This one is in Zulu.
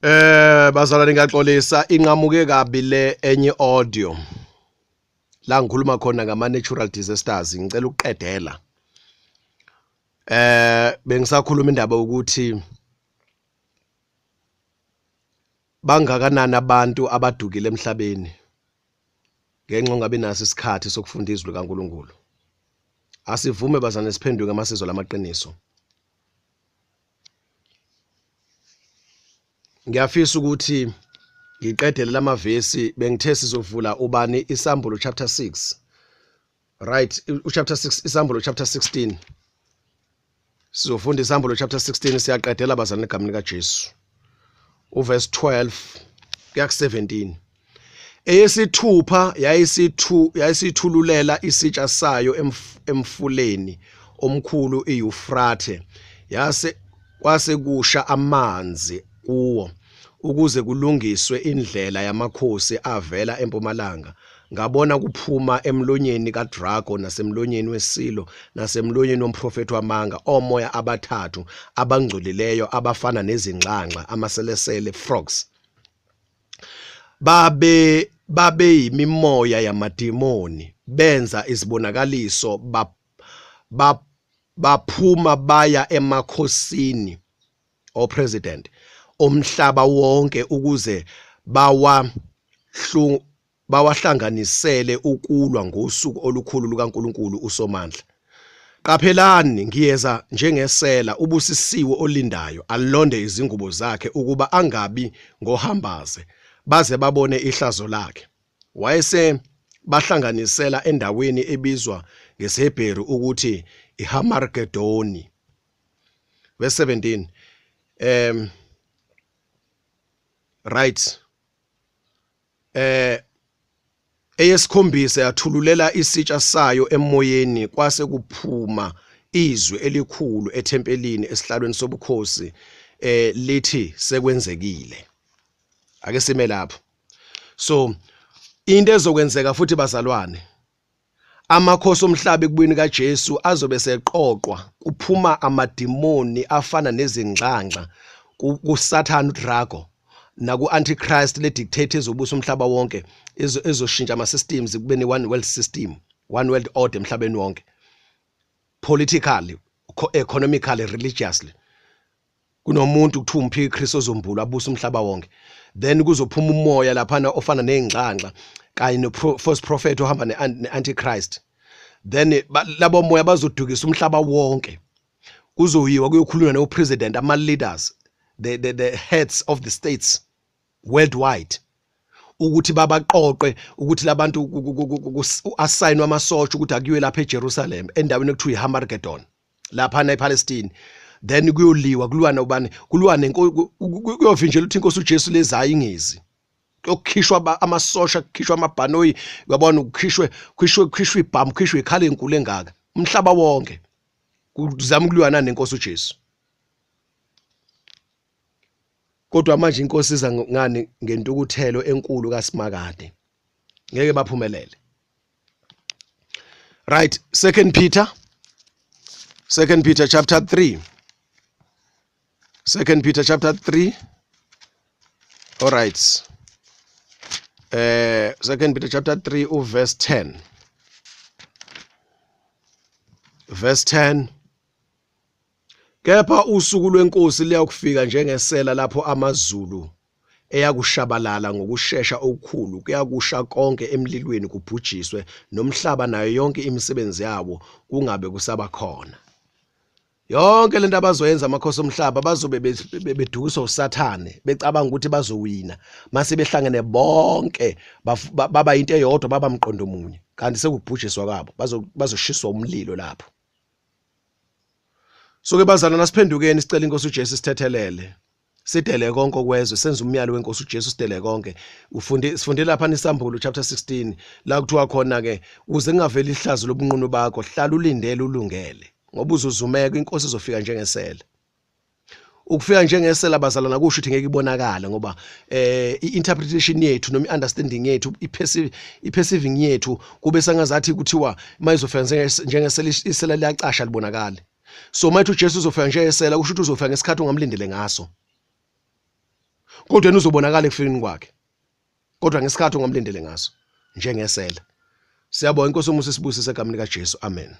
Bazalwane ngiyaxolisa inqamuke kabi le enye audio la ngikhuluma khona ngama natural disasters ngicela ukuqedela bengisakhuluma indaba ukuthi bangakanani abantu abadukile emhlabeni ngenxa ngabe naso isikhathi sokufunda izwi likaNkuluNkulu. Asivume bazane siphenduke amasizwe lamaqiniso. Ngiyafisa ukuthi ngiqedele lamavesi bengithe sizovula ubani isambulo chapter 6 right chapter 6 isambulo chapter 16 sizofunda isambulo chapter 16 siyaqedela bazana egameni kaJesu uverse 12 kuya ku17 eyesithupha yayisithululela isitsha sayo emfuleni omkhulu iEufrate yase kwase kusha amanzi kuwo ukuze kulungiswe indlela yamakhosi avela empumalanga. Ngabona kuphuma emlonyeni kaDrago nasemlonyeni weSilo nasemlonyeni womprofeti wamanga omoya abathathu abangcolileyo abafana nezinxanxa amaselesele frogs. Babe yimimoya yamadimoni benza izibonakaliso baphuma baya emakhosini o president omhlaba wonke ukuze bawahlanganisele ukulwa ngosuku olukhulu lukaNkuluNkulu uSomandla. Qaphelani ngiyeza njengesela ubusisiwe olindayo alonde izingubo zakhe ukuba angabi ngohambaze baze babone ihlazo lakhe. Wayese bahlanganisela endaweni ebizwa ngeShebheru ukuthi iHamargedoni. Verse 17 right eyesikhombisa yathululela isitsha sayo emoyeni kwase kuphuma izwi elikhulu ethempelini esihlalweni sobukhosi lithi sekwenzekile. Ake sime lapho. So into ezokwenzeka futhi bazalwane amakhosi omhlaba ekubuyini kaJesu azobe seqoqwa kuphuma amadimoni afana nezingxanxa kuSathane uDrago naku Antichrist le dictator ezobusa umhlaba wonke ezoshintsha ama systems kubeni one world system, one world order emhlabeni wonke, politically, economically, religiously. Kunomuntu kuthiwa umphi Kristu ozombula abusa umhlaba wonke. Then kuzophuma umoya laphana ofana nezingxanxa kanye no false prophet ohamba neAntichrist. Then labo moya bazodukisa umhlaba wonke. Kuzoyiwa kuyokhulunywa no president ama leaders, the heads of the states worldwide ukuthi babaqoqe ukuthi labantu asayinwa amasotsha ukuthi akuyiwe lapha eJerusalem endaweni ekuthiwa iHamargedon lapha ePalestine. Then kuyoliwa kulwana ubani kulwane kuyovinjela ukuthi inkosi uJesu lezayo ingezi kuyokhishwa amasosha kukhishwa amabhanoyi uyabona ukukhishwe ibhamu kukhishwe ikhala enkulu engaka umhlaba wonke kuzama ukulwana nenkosi uJesu. Kodwa manje inkosi iza ngani ngentukuthelo enkulu kaSimakade ngeke baphumelele. Right, 2 Peter chapter 3. 2 Peter chapter 3. All right. 2 Peter chapter 3 verse 10. Verse 10. Kepha usuku lwenkosi liyakufika njengesela lapho amazulu eyakushabalala ngokusheshsha okukhulu kuyakusha konke emlilweni kubhujiswe nomhlaba nayo yonke imisebenzi yabo kungabe kusaba khona. Yonke lento abazoyenza amakhosi omhlaba bazobe bedukiswa uSathane becabanga ukuthi bazowina mase behlangene bonke baba into eyodwa baba mqondo munye kanti sekubhujiswa kwabo bazoshiswa umlilo lapho. So ke bazana nasiphendukeni sicela inkosi uJesu sithethelele sidele konke okwezwe senza umyalo wenkosi uJesu sidele konke. Sifunde lapha isambulo chapter 16 la kuthiwa khona ke uze ngaveli ihlazo lobunqunu bakho hlala ulindele ulungele ngoba uzuzumeka inkosi izofika njengesela. Ukufika njengesela bazalana kusho ukuthi ngeke ibonakala ngoba iinterpretation yethu noma iunderstanding yethu iperceiving yethu kube sangazathi kuthiwa mayizofika njengesela isela liyacasha libonakala. So mayithi uJesu uzofika njengesela kusho ukuthi uzofika ngesikhathi ungamlindele ngaso. kodwa yena uzobonakala ekufikeni kwakhe, kodwa ngesikhathi ongamlindele ngaso njengesela. Siyabonga inkosi yomusa isibusise egameni likaJesu, amen.